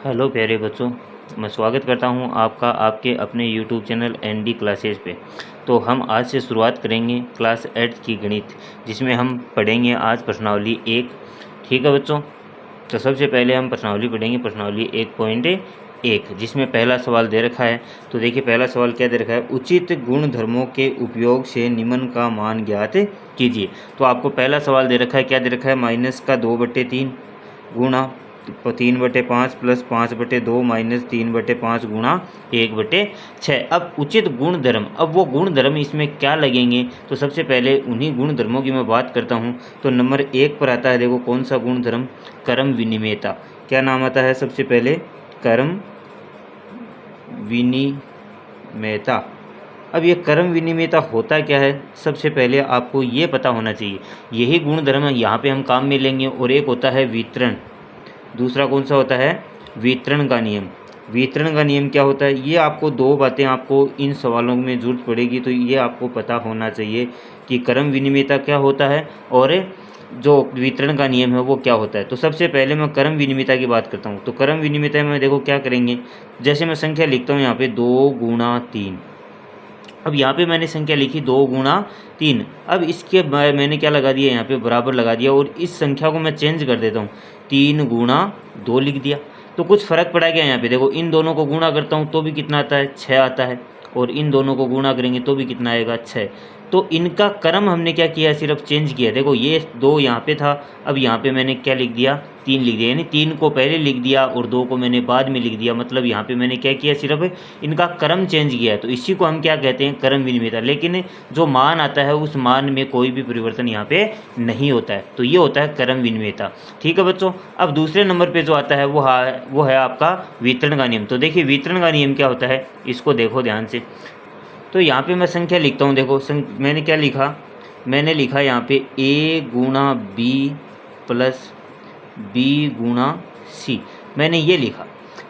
Hello प्यारे बच्चों, मैं स्वागत करता हूं आपका आपके अपने यूट्यूब चैनल एनडी क्लासेस पे। तो हम आज से शुरुआत करेंगे क्लास 8 की गणित, जिसमें हम पढ़ेंगे आज प्रश्नावली 1। ठीक है बच्चों, तो सबसे पहले हम प्रश्नावली पढ़ेंगे, प्रश्नावली 1.1, जिसमें पहला सवाल दे रखा है। तो देखिए पहला सवाल क्या दे रखा है, उचित गुणधर्मों के उपयोग से निम्न का मान ज्ञात कीजिए। तो आपको पहला सवाल दे रखा है, क्या दे रखा है, माइनस का 2/3 गुणा 3/5 प्लस 5/2 माइनस 3/5 गुणा 1/6। अब उचित गुणधर्म, अब वो गुणधर्म इसमें क्या लगेंगे, तो सबसे पहले उन्हीं गुणधर्मों की मैं बात करता हूँ। तो नंबर 1 पर आता है, देखो कौन सा गुणधर्म, क्रम विनिमेयता। क्या नाम आता है सबसे पहले, क्रम विनिमेयता। अब ये क्रम विनिमेयता होता क्या है, सबसे पहले आपको ये पता होना चाहिए। यही गुणधर्म यहाँ पे हम काम में लेंगे। और एक होता है वितरण, दूसरा कौन सा होता है, वितरण का नियम। वितरण का नियम क्या होता है, ये आपको दो बातें आपको इन सवालों में जरूरत पड़ेगी, तो ये आपको पता होना चाहिए कि क्रम विनिमेयता क्या होता है और जो वितरण का नियम है वो क्या होता है। तो सबसे पहले मैं क्रम विनिमेयता की बात करता हूँ। तो क्रम विनिमेयता में देखो क्या करेंगे, जैसे मैं संख्या लिखता हूँ यहाँ पे 2 गुणा 3। अब यहाँ पे मैंने संख्या लिखी 2 गुणा 3। अब इसके मैंने क्या लगा दिया, यहाँ पे बराबर लगा दिया, और इस संख्या को मैं चेंज कर देता हूँ, 3 गुणा 2 लिख दिया। तो कुछ फ़र्क पड़ा क्या, यहाँ पे देखो इन दोनों को गुणा करता हूँ तो भी कितना आता है, 6 आता है, और इन दोनों को गुणा करेंगे तो भी कितना आएगा, 6। तो इनका क्रम हमने क्या किया, सिर्फ चेंज किया। देखो ये 2 यहाँ पे था, अब यहाँ पे मैंने क्या लिख दिया, 3 लिख दिया, यानी 3 को पहले लिख दिया और 2 को मैंने बाद में लिख दिया। मतलब यहाँ पे मैंने क्या किया, सिर्फ इनका क्रम चेंज किया है। तो इसी को हम क्या कहते हैं, क्रम विनिमेयता। लेकिन जो मान आता है उस मान में कोई भी परिवर्तन यहाँ पे नहीं होता है, तो ये होता है क्रम विनिमेयता। ठीक है बच्चों, अब दूसरे नंबर पर जो आता है वो है आपका वितरण का नियम। तो देखिए वितरण का नियम क्या होता है, इसको देखो ध्यान से। तो यहाँ पे मैं संख्या लिखता हूँ, देखो मैंने क्या लिखा, मैंने लिखा यहाँ पे a गुणा b प्लस b गुणा c, मैंने ये लिखा।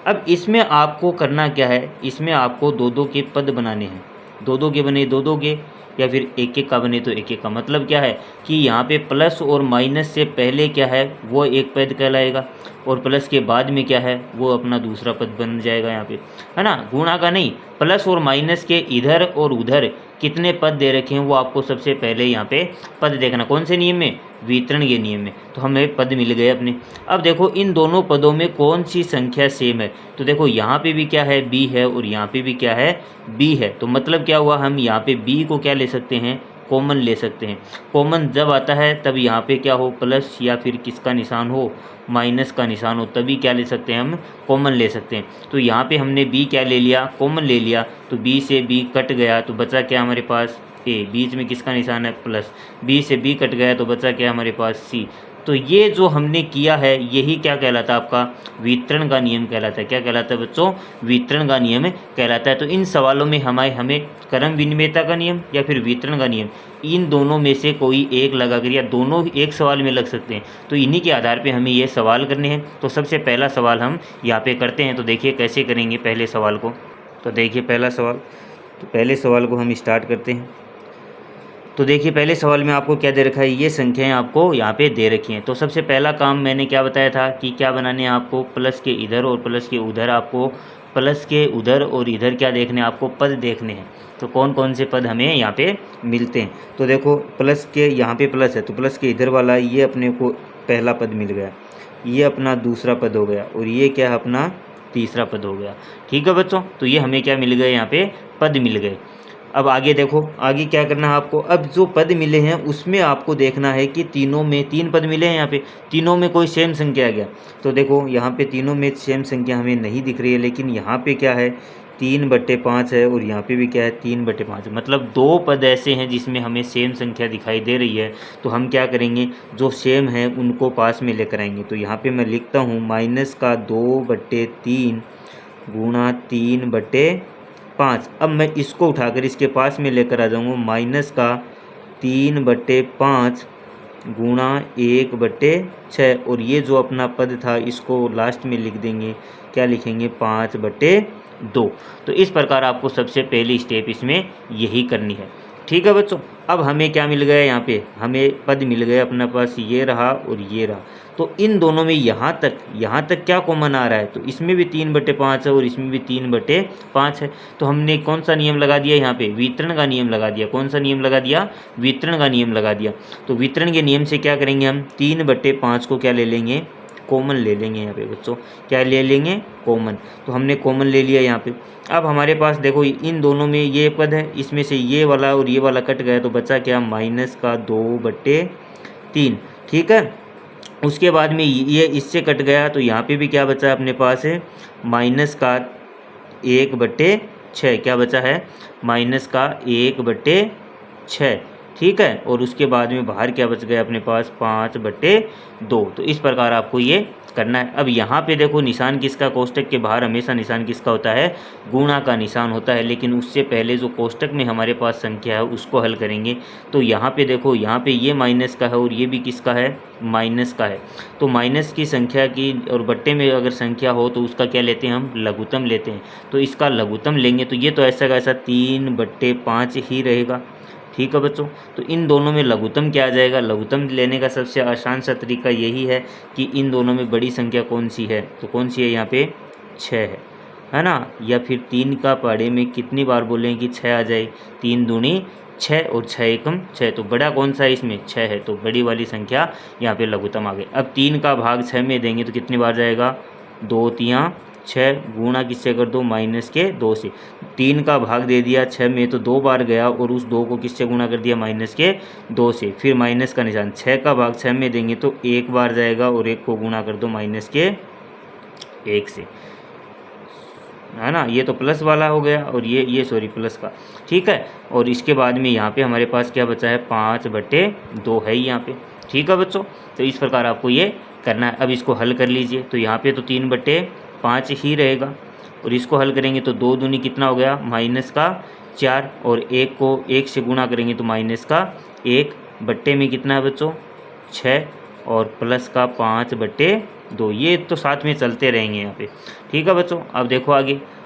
अब इसमें आपको करना क्या है, इसमें आपको दो दो के पद बनाने हैं। दो दो के बने दो दो के, या फिर एक एक का बने तो एक एक का। मतलब क्या है कि यहाँ पे प्लस और माइनस से पहले क्या है वो एक पद कहलाएगा, और प्लस के बाद में क्या है वो अपना दूसरा पद बन जाएगा यहाँ पे, है ना। गुणा का नहीं, प्लस और माइनस के इधर और उधर कितने पद दे रखे हैं वो आपको सबसे पहले यहाँ पे पद देखना। कौन से नियम में, वितरण के नियम में। तो हमें पद मिल गए अपने। अब देखो इन दोनों पदों में कौन सी संख्या सेम है, तो देखो यहाँ पे भी क्या है, b है, और यहाँ पे भी क्या है, b है। तो मतलब क्या हुआ, हम यहाँ पे b को क्या ले सकते हैं, कॉमन ले सकते हैं। कॉमन जब आता है तब यहाँ पे क्या हो, प्लस या फिर किसका निशान हो, माइनस का निशान हो, तभी क्या ले सकते हैं, हम कॉमन ले सकते हैं। तो यहाँ पे हमने b क्या ले लिया, कॉमन ले लिया। तो b से b कट गया, तो बचा क्या हमारे पास, a। बीच में किसका निशान है, प्लस। b से b कट गया तो बचा क्या हमारे पास, c। तो ये जो हमने किया है यही क्या कहलाता है, आपका वितरण का नियम कहलाता है। क्या कहलाता है बच्चों, वितरण का नियम कहलाता है। तो इन सवालों में हमें क्रम विनिमेयता का नियम या फिर वितरण का नियम, इन दोनों में से कोई एक लगा कर, या दोनों एक सवाल में लग सकते हैं। तो इन्हीं के आधार पे हमें ये सवाल करने हैं। तो सबसे पहला सवाल हम यहाँ पे करते हैं। तो देखिए कैसे करेंगे पहले सवाल को। तो देखिए पहला सवाल, तो पहले सवाल को हम स्टार्ट करते हैं। तो देखिए पहले सवाल में आपको क्या दे रखा है, ये संख्याएं आपको यहाँ पे दे रखी हैं। तो सबसे पहला काम मैंने क्या बताया था कि क्या बनाने हैं आपको, प्लस के इधर और प्लस के उधर, आपको प्लस के उधर और इधर क्या देखने हैं, आपको पद देखने हैं। तो कौन कौन से पद हमें यहाँ पे मिलते हैं, तो देखो प्लस के यहाँ पे प्लस है, तो प्लस के इधर वाला ये अपने को पहला पद मिल गया, ये अपना दूसरा पद हो गया, और ये क्या है अपना तीसरा पद हो गया। ठीक है बच्चों, तो ये हमें क्या मिल गए, यहाँ पे पद मिल गए। अब आगे देखो, आगे क्या करना है आपको, अब जो पद मिले हैं उसमें आपको देखना है कि तीनों में 3 पद मिले हैं, यहाँ पे तीनों में कोई सेम संख्या आ गया। तो देखो यहाँ पे तीनों में सेम संख्या हमें नहीं दिख रही है, लेकिन यहाँ पे क्या है 3/5 है, और यहाँ पे भी क्या है 3/5। मतलब 2 पद ऐसे हैं जिसमें हमें सेम संख्या दिखाई दे रही है। तो हम क्या करेंगे, जो सेम है उनको पास में लेकर आएंगे। तो यहाँ पे मैं लिखता हूँ माइनस का 2/3 गुणा 3/5। अब मैं इसको उठाकर इसके पास में लेकर आ जाऊँगा, माइनस का 3/5 गुणा 1/6, और ये जो अपना पद था इसको लास्ट में लिख देंगे, क्या लिखेंगे, 5/2। तो इस प्रकार आपको सबसे पहली स्टेप इसमें यही करनी है। ठीक है बच्चों। अब हमें क्या मिल गया यहाँ पे, हमें पद मिल गए अपने पास, ये रहा और ये रहा। तो इन दोनों में यहाँ तक क्या कॉमन आ रहा है, तो इसमें भी 3/5 है और इसमें भी 3/5 है। तो हमने कौन सा नियम लगा दिया यहाँ पे, वितरण का नियम लगा दिया। कौन सा नियम लगा दिया, वितरण का नियम लगा दिया। तो वितरण के नियम से क्या करेंगे हम, 3/5 को क्या ले लेंगे, कॉमन ले लेंगे यहाँ पे बच्चों, क्या ले लेंगे, कॉमन। तो हमने कॉमन ले लिया यहाँ पे। अब हमारे पास देखो इन दोनों में ये पद है, इसमें से ये वाला और ये वाला कट गया, तो बचा क्या, -2/3। ठीक है। उसके बाद में ये इससे कट गया, तो यहाँ पे भी क्या बचा अपने पास है, -1/6। क्या बचा है, -1/6। ठीक है। और उसके बाद में बाहर क्या बच गया अपने पास, 5/2। तो इस प्रकार आपको ये करना है। अब यहाँ पे देखो निशान किसका, कोष्टक के बाहर हमेशा निशान किसका होता है, गुणा का निशान होता है। लेकिन उससे पहले जो कोष्टक में हमारे पास संख्या है उसको हल करेंगे। तो यहाँ पे देखो, यहाँ पे ये माइनस का है और ये भी किसका है, माइनस का है। तो माइनस की संख्या की और बट्टे में अगर संख्या हो तो उसका क्या लेते हैं, हम लघुत्तम लेते हैं। तो इसका लघुत्तम लेंगे तो ये तो ऐसा का ऐसा 3/5 ही रहेगा। ठीक है बच्चों। तो इन दोनों में लघुत्तम क्या आ जाएगा, लघुत्तम लेने का सबसे आसान सा तरीका यही है कि इन दोनों में बड़ी संख्या कौन सी है, तो कौन सी है यहाँ पे, 6 है ना। या फिर 3 का पहाड़े में कितनी बार बोलें कि 6 आ जाए, 3 दूनी 6 और 6 एकम 6। तो बड़ा कौन सा है इसमें, 6 है। तो बड़ी वाली संख्या यहाँ पे लघुत्तम आ गई। अब 3 का भाग 6 में देंगे तो कितनी बार जाएगा, 2 3 6, गुणा किससे कर दो, -2 से। 3 का भाग दे दिया 6 में तो 2 बार गया और उस 2 को किससे गुणा कर दिया, -2 से। फिर माइनस का निशान, 6 का भाग 6 में देंगे तो 1 बार जाएगा और 1 को गुणा कर दो -1 से, है ना। ये तो प्लस वाला हो गया और ये सॉरी प्लस का। ठीक है। और इसके बाद में यहाँ पे हमारे पास क्या बचा है, 5/2 है यहाँ पे। ठीक है बच्चों। तो इस प्रकार आपको ये करना है। अब इसको हल कर लीजिए। तो यहाँ पे तो 3/5 ही रहेगा और इसको हल करेंगे तो 2 दूनी कितना हो गया, -4 और 1 को 1 से गुणा करेंगे तो -1 बट्टे में कितना है बच्चों, 6 और प्लस का 5/2। ये तो साथ में चलते रहेंगे यहाँ पे। ठीक है बच्चों। अब देखो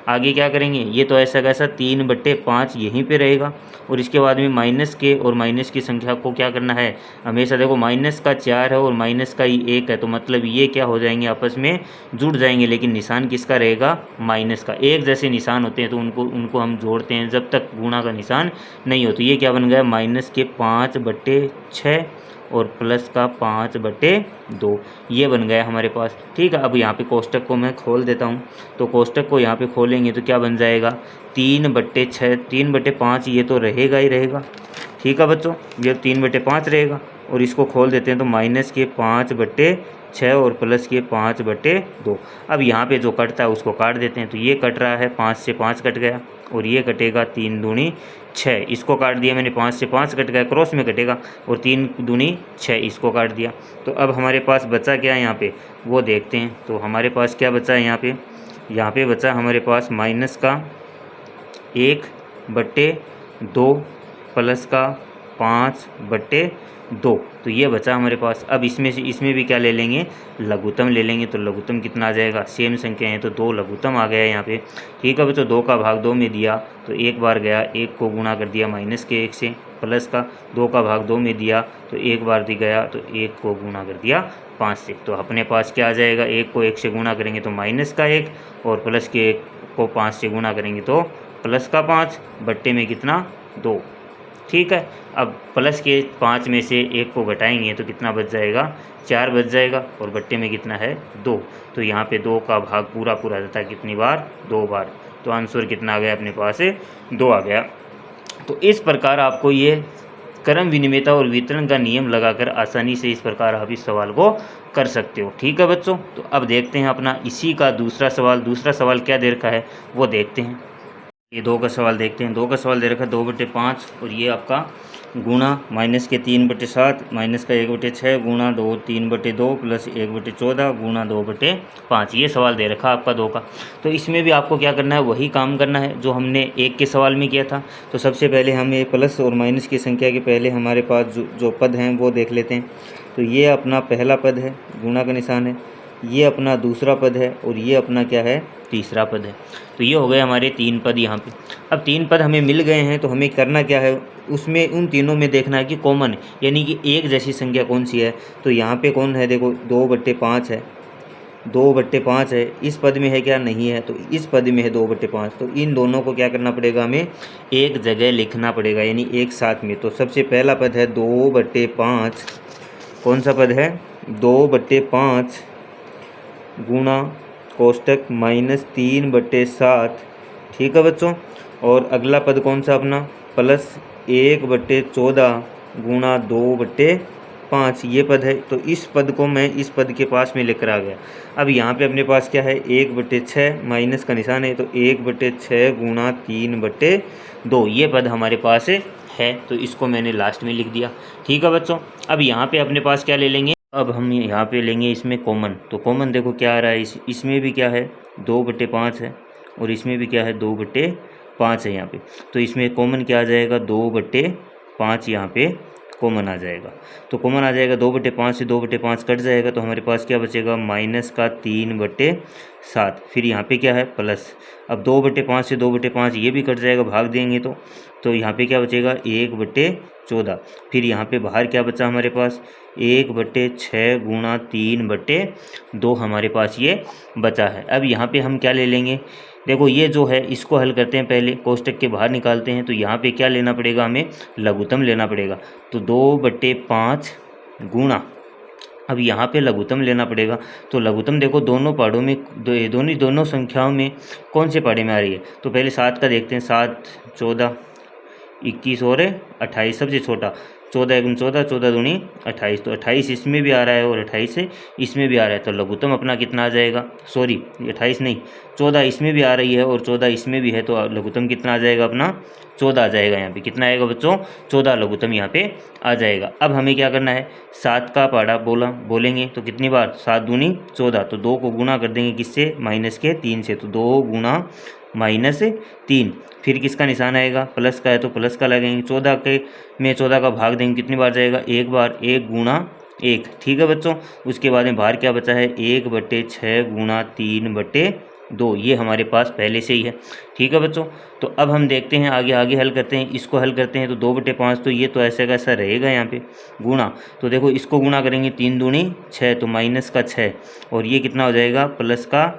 आगे क्या करेंगे, ये तो ऐसा कैसा 3/5 यहीं पे रहेगा और इसके बाद में माइनस के और माइनस की संख्या को क्या करना है, हमेशा देखो माइनस का 4 है और माइनस का ही 1 है, तो मतलब ये क्या हो जाएंगे, आपस में जुड़ जाएंगे। लेकिन निशान किसका रहेगा, माइनस का। एक जैसे निशान होते हैं तो उनको हम जोड़ते हैं जब तक गुणा का निशान नहीं हो। तो ये क्या बन गया, -5/6 और प्लस का 5/2, ये बन गया हमारे पास। ठीक है। अब यहाँ पे कोष्टक को मैं खोल देता हूँ। तो कोष्टक को यहाँ पे खोलेंगे तो क्या बन जाएगा, 3/6, 3/5 ये तो रहेगा ही रहेगा। ठीक है बच्चों, ये 3/5 रहेगा। और इसको खोल देते हैं तो -5/6 और प्लस के 5/2। अब यहाँ पे जो कटता है उसको काट देते हैं। तो ये कट रहा है, 5 से 5 कट गया और ये कटेगा 3 दूनी 6। इसको काट दिया मैंने, 5 से 5 कट गया, क्रॉस में कटेगा। और 3 दूनी 6, इसको काट दिया। तो अब हमारे पास बचा क्या है यहाँ पे, वो देखते हैं। तो हमारे पास क्या बचा है यहाँ पे बचा हमारे पास माइनस का 1/2 प्लस का 5/2। तो ये बचा हमारे पास। अब इसमें भी क्या ले लेंगे, लघुत्तम ले लेंगे। तो लघुत्तम कितना आ जाएगा, सेम संख्या है तो 2 लघुत्तम आ गया यहाँ पे। ठीक है बच्चों। 2 का भाग 2 में दिया तो 1 बार गया, 1 को गुणा कर दिया -1 से, प्लस का 2 का भाग 2 में दिया तो 1 बार दी गया तो 1 को गुणा कर दिया 5 से। तो अपने पास क्या आ जाएगा, 1 को 1 से गुणा करेंगे तो -1 और प्लस के 1 को 5 से गुणा करेंगे तो प्लस का 5, बट्टे में कितना, 2। ठीक है। अब प्लस के 5 में से 1 को घटाएंगे तो कितना बच जाएगा, 4 बच जाएगा और बट्टे में कितना है, 2। तो यहाँ पे 2 का भाग पूरा जाता है कितनी बार, 2 बार। तो आंसर कितना आ गया अपने पास, 2 आ गया। तो इस प्रकार आपको ये क्रम विनिमयता और वितरण का नियम लगाकर आसानी से इस प्रकार आप इस सवाल को कर सकते हो। ठीक है बच्चों। तो अब देखते हैं अपना इसी का दूसरा सवाल क्या दे रखा है वो देखते हैं। ये 2 का सवाल देखते हैं। 2 का सवाल दे रखा है 2/5 और ये आपका गुणा माइनस के 3/7 माइनस का 1/6 गुणा 3/2 प्लस 1/14 गुणा 2/5। ये सवाल दे रखा आपका 2 का। तो इसमें भी आपको क्या करना है, वही काम करना है जो हमने 1 के सवाल में किया था। तो सबसे पहले हमें प्लस और माइनस की संख्या के पहले हमारे पास जो पद हैं वो देख लेते हैं। तो ये अपना पहला पद है, गुणा का निशान है। ये अपना दूसरा पद है और ये अपना क्या है, तीसरा पद है। तो ये हो गए हमारे 3 पद यहाँ पे। अब 3 पद हमें मिल गए हैं तो हमें करना क्या है, उसमें उन तीनों में देखना है कि कॉमन यानी कि एक जैसी संख्या कौन सी है। तो यहाँ पे कौन है, देखो 2/5 है, 2/5 है। इस पद में है क्या, नहीं है, तो इस पद में है 2/5। तो इन दोनों को क्या करना पड़ेगा, हमें एक जगह लिखना पड़ेगा यानी एक साथ में। तो सबसे पहला पद है 2/5, कौन सा पद है, 2/5 गुणा कोष्टक -3/7, ठीक है बच्चों। और अगला पद कौन सा अपना, प्लस 1/14 गुणा 2/5, ये पद है। तो इस पद को मैं इस पद के पास में लेकर आ गया। अब यहाँ पे अपने पास क्या है, 1/6 माइनस का निशान है, तो 1/6 गुणा 3/2, ये पद हमारे पास है। तो इसको मैंने लास्ट में लिख दिया, ठीक है बच्चों। अब यहाँ पे अपने पास क्या ले लेंगे, अब हम यहाँ पे लेंगे इसमें कॉमन। तो कॉमन देखो क्या आ रहा है, इसमें भी क्या है 2/5 है और इसमें भी क्या है 2/5 है यहाँ पे। तो इसमें कॉमन क्या आ जाएगा, 2/5 यहाँ पे कॉमन आ जाएगा। तो कॉमन आ जाएगा 2/5 से 2/5 कट जाएगा, तो हमारे पास क्या बचेगा, -3/7। फिर यहाँ पे क्या है, प्लस। अब 2/5 से 2/5 ये भी कट जाएगा, भाग देंगे तो यहाँ पे क्या बचेगा, 1/14। फिर यहाँ पे बाहर क्या बचा हमारे पास, 1/6 गुणा 3/2 हमारे पास ये बचा है। अब यहाँ पे हम क्या ले लेंगे, देखो ये जो है इसको हल करते हैं, पहले कोष्टक के बाहर निकालते हैं। तो यहाँ पे क्या लेना पड़ेगा, हमें लघुत्तम लेना पड़ेगा। तो 2/5 गुणा, अब यहाँ पे लघुत्तम लेना पड़ेगा। तो लघुत्तम देखो दोनों पहाड़ों में, दोनों संख्याओं में कौन से पहाड़े में आ रही है। तो पहले 7 का देखते हैं, 7, 14, 21 और 28, सबसे छोटा 14 × 14, 14 दूनी 28। तो 28 इसमें भी आ रहा है और 28 इसमें भी आ रहा है। तो लघुत्तम अपना कितना आ जाएगा, सॉरी 28 नहीं, 14 इसमें भी आ रही है और 14 इसमें भी है। तो लघुत्तम कितना आ जाएगा अपना, 14 आ जाएगा। यहाँ पे कितना आएगा बच्चों, 14 लघुत्तम यहाँ पे आ जाएगा। अब हमें क्या करना है, 7 का पहाड़ा बोलेंगे तो कितनी बार, 7 दूनी 14। तो 2 को गुणा कर देंगे किससे, -3 से। तो 2 गुणा -3। फिर किसका निशान आएगा, प्लस का है तो प्लस का लगेंगे। 14 के में 14 का भाग देंगे, कितनी बार जाएगा, एक बार, 1 गुणा 1, ठीक है बच्चों। उसके बाद में बाहर क्या बचा है, 1/6 गुणा 3/2, ये हमारे पास पहले से ही है, ठीक है बच्चों। तो अब हम देखते हैं आगे हल करते हैं, इसको हल करते हैं। तो 2/5 तो ये तो ऐसा कैसा रहेगा यहाँ पे, गुणा। तो देखो इसको गुणा करेंगे, 3 दूनी 6, तो -6, और ये कितना हो जाएगा, +1,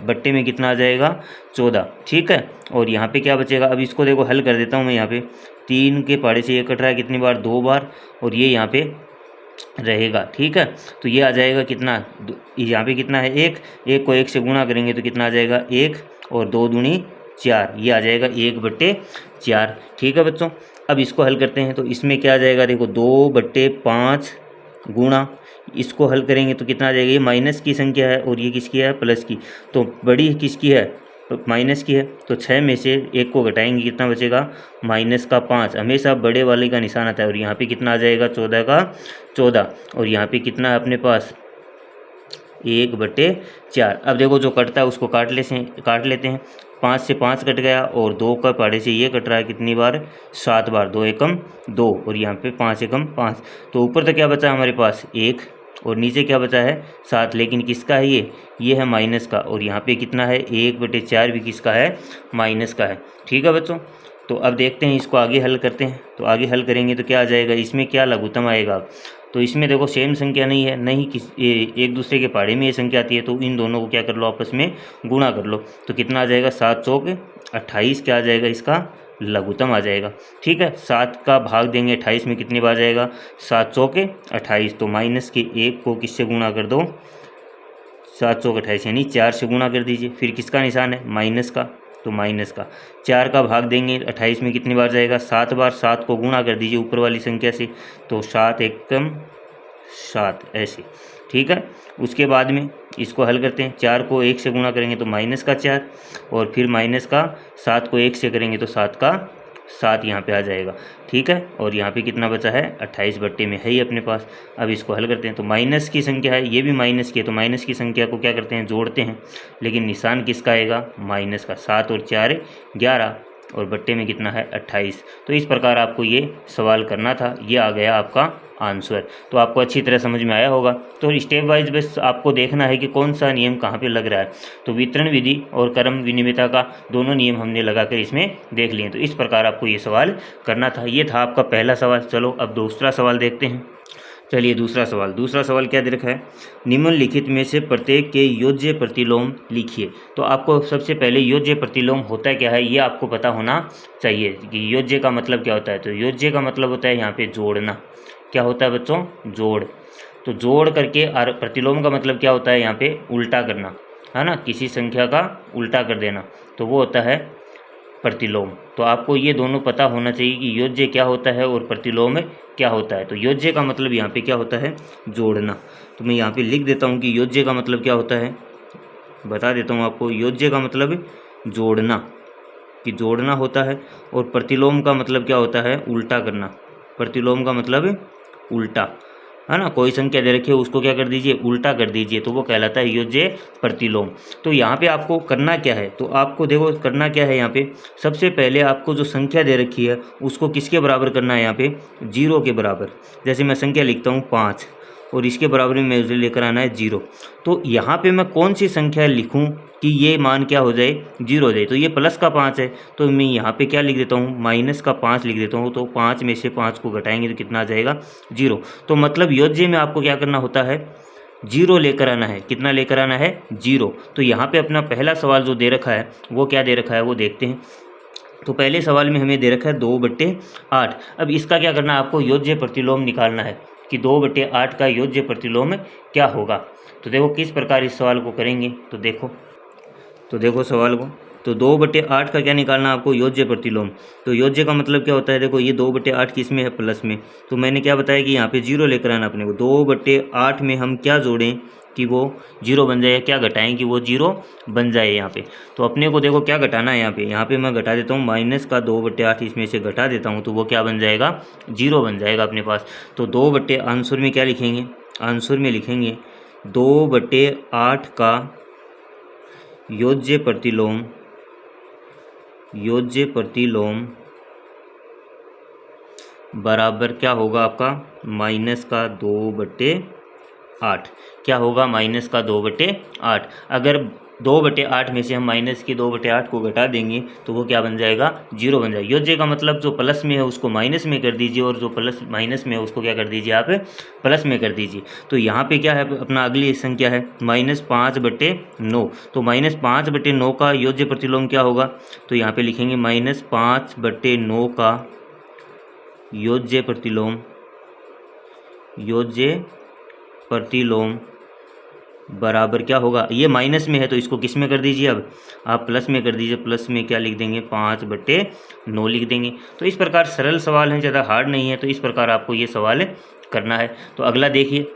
बट्टे में कितना आ जाएगा, 14, ठीक है। और यहाँ पे क्या बचेगा, अब इसको देखो हल कर देता हूँ मैं। यहाँ पे 3 के पहाड़े से ये कट रहा है, कितनी बार, 2 बार, और ये यहाँ पे रहेगा, ठीक है। तो ये आ जाएगा कितना, यहाँ पे कितना है, 1 को 1 से गुणा करेंगे तो कितना आ जाएगा, 1, और 2 दूनी 4, ये आ जाएगा 1/4, ठीक है बच्चों। अब इसको हल करते हैं। तो इसमें क्या आ जाएगा, देखो 2/5 गुणा, इसको हल करेंगे तो कितना आ जाएगा, ये माइनस की संख्या है और ये किसकी है, प्लस की। तो बड़ी किसकी है, माइनस की है। तो 6 में से 1 को घटाएंगे, कितना बचेगा, -5। हमेशा बड़े वाले का निशान आता है। और यहाँ पे कितना आ जाएगा, 14 का 14, और यहाँ पे कितना है अपने पास, 1/4। अब देखो जो कटता है उसको काट लेते हैं। 5 से 5 कट गया और 2 का पहाड़े से ये कट रहा है, कितनी बार, 7 बार, 2 एकम 2, और यहाँ पे 5 एकम 5। तो ऊपर तक क्या बचा हमारे पास, 1, और नीचे क्या बचा है, 7। लेकिन किसका है ये है माइनस का। और यहाँ पे कितना है, 1/4 भी किसका है, माइनस का है, ठीक है बच्चों। तो अब देखते हैं इसको आगे हल करते हैं। तो आगे हल करेंगे तो क्या आ जाएगा, इसमें क्या लघुत्तम आएगा। तो इसमें देखो सेम संख्या नहीं है, नहीं एक दूसरे के पहाड़े में ये संख्या आती है। तो इन दोनों को क्या कर लो, आपस में गुणा कर लो। तो कितना आ जाएगा, 7 चौक 28, क्या आ जाएगा, इसका लघुत्तम आ जाएगा, ठीक है। 7 का भाग देंगे 28 में, कितनी बार जाएगा, 7 चौक 28। तो माइनस के 1 को किससे गुणा कर दो, 7 चौक 28 यानी 4 से गुणा कर दीजिए। फिर किसका निशान है, माइनस का। तो माइनस का 4 का भाग देंगे 28 में, कितनी बार जाएगा, 7 बार। 7 को गुणा कर दीजिए ऊपर वाली संख्या से, तो 7 एकम 7, ऐसे, ठीक है। उसके बाद में इसको हल करते हैं। 4 को 1 से गुणा करेंगे तो -4, और फिर माइनस का 7 को 1 से करेंगे तो 7 का 7 यहाँ पे आ जाएगा, ठीक है। और यहाँ पे कितना बचा है, 28 बट्टे में है ही अपने पास। अब इसको हल करते हैं। तो माइनस की संख्या है, ये भी माइनस की है। तो माइनस की संख्या को क्या करते हैं, जोड़ते हैं। लेकिन निशान किसका आएगा, माइनस का। 7 और 4 11, और बट्टे में कितना है 28। तो इस प्रकार आपको ये सवाल करना था, ये आ गया आपका आंसर। तो आपको अच्छी तरह समझ में आया होगा। तो स्टेप वाइज बस आपको देखना है कि कौन सा नियम कहाँ पे लग रहा है। तो वितरण विधि और क्रम विनिमयता का दोनों नियम हमने लगाकर इसमें देख लिए। तो इस प्रकार आपको ये सवाल करना था। ये था आपका पहला सवाल। चलो अब दूसरा सवाल देखते हैं। चलिए दूसरा सवाल क्या दे रखा है, निम्नलिखित में से प्रत्येक के योज्य प्रतिलोम लिखिए। तो आपको सबसे पहले योज्य प्रतिलोम होता क्या है ये आपको पता होना चाहिए कि योज्य का मतलब क्या होता है। तो योज्य का मतलब होता है यहाँ पे जोड़ना। क्या होता है बच्चों, जोड़। तो जोड़ करके, और प्रतिलोम का मतलब क्या होता है यहाँ पे उल्टा करना, है ना, किसी संख्या का उल्टा कर देना, तो वो होता है प्रतिलोम। तो आपको ये दोनों पता होना चाहिए कि योज्य क्या होता है और प्रतिलोम क्या होता है। तो योज्य का मतलब यहाँ पे क्या होता है, जोड़ना। तो मैं यहाँ पे लिख देता हूँ कि योज्य का मतलब क्या होता है, बता देता हूँ आपको। योज्य का मतलब जोड़ना, कि जोड़ना होता है। और प्रतिलोम का मतलब क्या होता है, उल्टा करना। प्रतिलोम का मतलब उल्टा, है ना, कोई संख्या दे रखी है उसको क्या कर दीजिए, उल्टा कर दीजिए, तो वो कहलाता है योज्य प्रतिलोम। तो यहाँ पे आपको करना क्या है, तो आपको देखो करना क्या है, यहाँ पे सबसे पहले आपको जो संख्या दे रखी है उसको किसके बराबर करना है, यहाँ पे 0 के बराबर। जैसे मैं संख्या लिखता हूँ 5 और इसके बराबर में मुझे लेकर आना है 0। तो यहाँ पे मैं कौन सी संख्या लिखूँ कि ये मान क्या हो जाए, 0 हो जाए। तो ये प्लस का 5 है, तो मैं यहाँ पे क्या लिख देता हूँ, माइनस का 5 लिख देता हूँ। तो 5 में से 5 को घटाएंगे तो कितना आ जाएगा, 0। तो मतलब योज्य में आपको क्या करना होता है, 0 लेकर आना है। कितना लेकर आना है, 0। तो यहाँ पे अपना पहला सवाल जो दे रखा है वो क्या दे रखा है वो देखते हैं। तो पहले सवाल में हमें दे रखा है 2/8। अब इसका क्या करना है, आपको योज्य प्रतिलोम निकालना है कि 2/8 का योज्य प्रतिलोम क्या होगा। तो देखो किस प्रकार इस सवाल को करेंगे। तो देखो सवाल को, तो 2/8 का क्या निकालना है आपको, योज्य प्रतिलोम। तो योज्य का मतलब क्या होता है, देखो ये 2/8 किस में है, प्लस में। तो मैंने क्या बताया कि यहाँ पे 0 लेकर आना अपने को। 2/8 में हम क्या जोड़ें कि वो 0 बन जाए, या क्या घटाएं कि वो 0 बन जाए यहाँ पे। तो अपने को देखो क्या घटाना है यहाँ पे मैं घटा देता हूँ, माइनस का 2/8 इसमें से घटा देता हूँ, तो वो क्या बन जाएगा, 0 बन जाएगा अपने पास। तो आंसर में क्या लिखेंगे, आंसर में लिखेंगे 2/8 का योज्य प्रतिलोम बराबर क्या होगा आपका, माइनस का 2/8। क्या होगा, माइनस का 2/8। अगर 2/8 में से हम माइनस की 2/8 को घटा देंगे तो वो क्या बन जाएगा, 0 बन जाएगा। योज्य का मतलब जो प्लस में है उसको माइनस में कर दीजिए, और जो प्लस माइनस में है उसको क्या कर दीजिए, आप प्लस में कर दीजिए। तो यहाँ पे क्या है, अपना अगली संख्या है -5/9। तो -5/9 का योज्य प्रतिलोम क्या होगा, तो यहाँ पे लिखेंगे -5/9 का योज्य प्रतिलोम बराबर क्या होगा, ये माइनस में है तो इसको किस में कर दीजिए, अब आप प्लस में कर दीजिए। प्लस में क्या लिख देंगे, 5/9 लिख देंगे। तो इस प्रकार सरल सवाल है, ज़्यादा हार्ड नहीं है। तो इस प्रकार आपको ये सवाल करना है। तो अगला देखिए,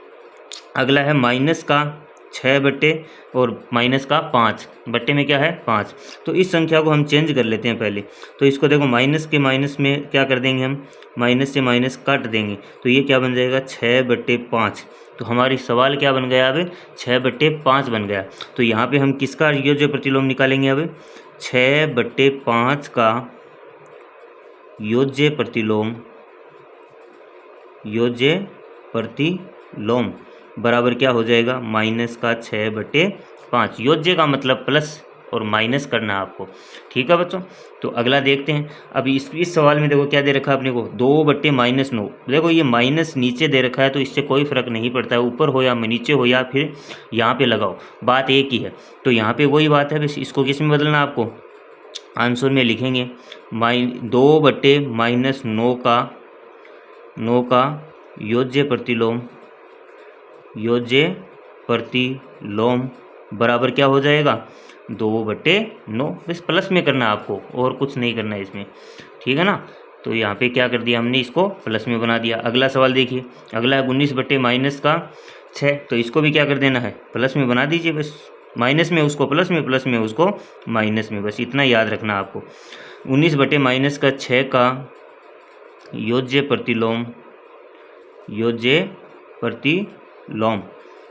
अगला है माइनस का 6 और माइनस का 5 बट्टे में क्या है, 5। तो इस संख्या को हम चेंज कर लेते हैं पहले। तो इसको देखो माइनस के माइनस में क्या कर देंगे हम, माइनस से माइनस काट देंगे, तो ये क्या बन जाएगा, 6/5। तो हमारी सवाल क्या बन गया, अब 6/5 बन गया। तो यहाँ पे हम किसका योज्य प्रतिलोम निकालेंगे, अब 6/5 का योज्य प्रतिलोम बराबर क्या हो जाएगा, माइनस का 6/5। योज्य का मतलब प्लस और माइनस करना है आपको, ठीक है बच्चों। तो अगला देखते हैं। अब इस सवाल में देखो क्या दे रखा है अपने को, 2/-9। देखो ये माइनस नीचे दे रखा है तो इससे कोई फर्क नहीं पड़ता है, ऊपर हो या नीचे हो या फिर यहाँ पे लगाओ, बात एक ही है। तो यहाँ पे वही बात है, बस इसको किस में बदलना आपको, आंसर में लिखेंगे 2/-9 का योज्य प्रतिलोम बराबर क्या हो जाएगा, 2/9। बस प्लस में करना आपको, और कुछ नहीं करना है इसमें, ठीक है ना। तो यहाँ पे क्या कर दिया हमने, इसको प्लस में बना दिया। अगला सवाल देखिए, अगला है 19/-6। तो इसको भी क्या कर देना है, प्लस में बना दीजिए। बस माइनस में उसको प्लस में, प्लस में उसको माइनस में, बस इतना याद रखना आपको। 19/-6 का योज्य प्रतिलोम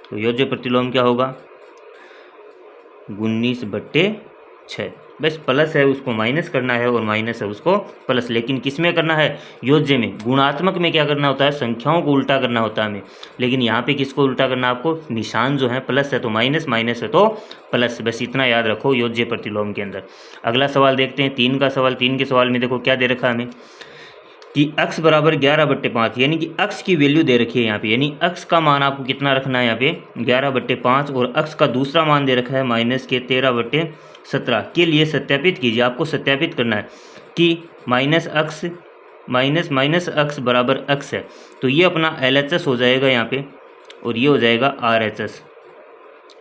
तो योज्य प्रतिलोम क्या होगा, 19/6। बस प्लस है उसको माइनस करना है और माइनस है उसको प्लस, लेकिन किस में करना है, योज्य में। गुणात्मक में क्या करना होता है, संख्याओं को उल्टा करना होता है हमें, लेकिन यहाँ पे किसको उल्टा करना है आपको, निशान जो है प्लस है तो माइनस, माइनस है तो प्लस, बस इतना याद रखो योज्य प्रतिलोम के अंदर। अगला सवाल देखते हैं 3 का सवाल। 3 के सवाल में देखो क्या दे रखा है हमें कि x बराबर 11/5, यानी कि x की वैल्यू दे रखी है यहाँ पे, यानी x का मान आपको कितना रखना है यहाँ पे 11/5, और x का दूसरा मान दे रखा है -13/17 के लिए सत्यापित कीजिए। आपको सत्यापित करना है कि -x माइनस x बराबर x है, तो ये अपना LHS हो जाएगा यहाँ पे और ये हो जाएगा RHS।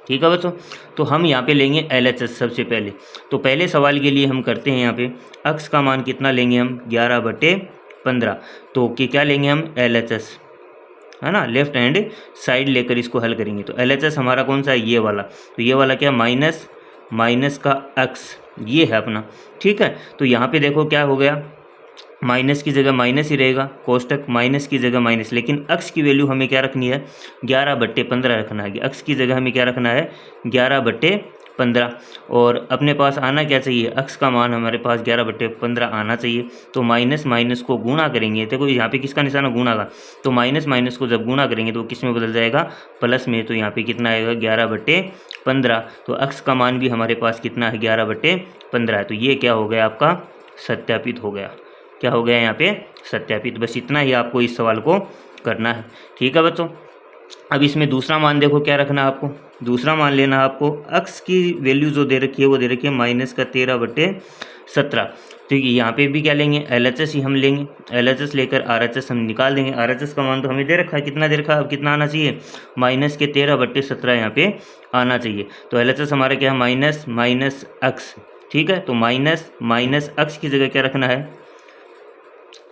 ठीक है बच्चों, तो हम यहाँ पे लेंगे LHS सबसे पहले। तो पहले सवाल के लिए हम करते हैं यहाँ पे x का मान कितना लेंगे हम 11/15, तो क्या लेंगे हम LHS, है ना, लेफ्ट हैंड साइड लेकर इसको हल करेंगे। तो LHS हमारा कौन सा है, ये वाला, तो ये वाला क्या, माइनस का x, ये है अपना। ठीक है, तो यहाँ पे देखो क्या हो गया, माइनस की जगह माइनस ही रहेगा, कोष्टक माइनस की जगह माइनस, लेकिन x की वैल्यू हमें क्या रखनी है 11/15 रखना है। x की जगह हमें क्या रखना है 11/15, और अपने पास आना क्या चाहिए, x का मान हमारे पास 11/15 आना चाहिए। तो माइनस माइनस को गुणा करेंगे, देखो यहाँ पे किसका निशान है, गुणा का, तो माइनस माइनस को जब गुणा करेंगे तो किस में बदल जाएगा, प्लस में। तो यहाँ पे कितना आएगा 11/15, तो x का मान भी हमारे पास कितना है 11/15 है। तो ये क्या हो गया आपका सत्यापित हो गया, क्या हो गया यहाँ पे सत्यापित। बस इतना ही आपको इस सवाल को करना है। ठीक है बच्चों, अब इसमें दूसरा मान देखो क्या रखना है आपको, दूसरा मान लेना है आपको, x की वैल्यू जो दे रखी है वो दे रखी है -13/17। तो यहाँ पे भी क्या लेंगे, LHS ही हम लेंगे, LHS लेकर RHS हम निकाल देंगे। RHS का मान तो हमें दे रखा है, कितना दे रखा है, अब कितना आना चाहिए -13/17 यहाँ पे आना चाहिए। तो LHS हमारा क्या है माइनस x। ठीक है, तो माइनस x की जगह क्या रखना है,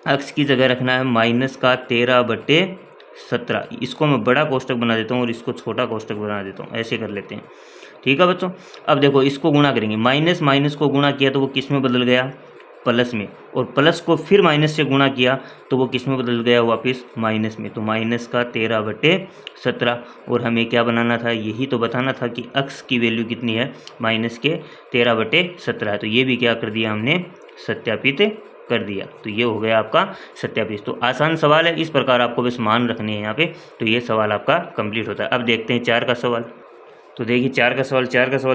x की जगह रखना है -13/17। इसको मैं बड़ा कोष्टक बना देता हूँ और इसको छोटा कोष्टक बना देता हूँ, ऐसे कर लेते हैं। ठीक है बच्चों, अब देखो इसको गुणा करेंगे, माइनस माइनस को गुणा किया तो वो किस में बदल गया, प्लस में, और प्लस को फिर माइनस से गुणा किया तो वो किस में बदल गया, वापस माइनस में। तो -13/17, और हमें क्या बनाना था, यही तो बताना था कि x की वैल्यू कितनी है, -13/17 है। तो ये भी क्या कर दिया हमने, सत्यापित कर दिया। तो ये हो गया आपका सत्यापित। तो आसान सवाल है, इस प्रकार आपको बस मान रखने हैं यहाँ पे, तो ये सवाल आपका कंप्लीट होता है। अब देखते हैं 4 का सवाल। तो देखिए 4 का सवाल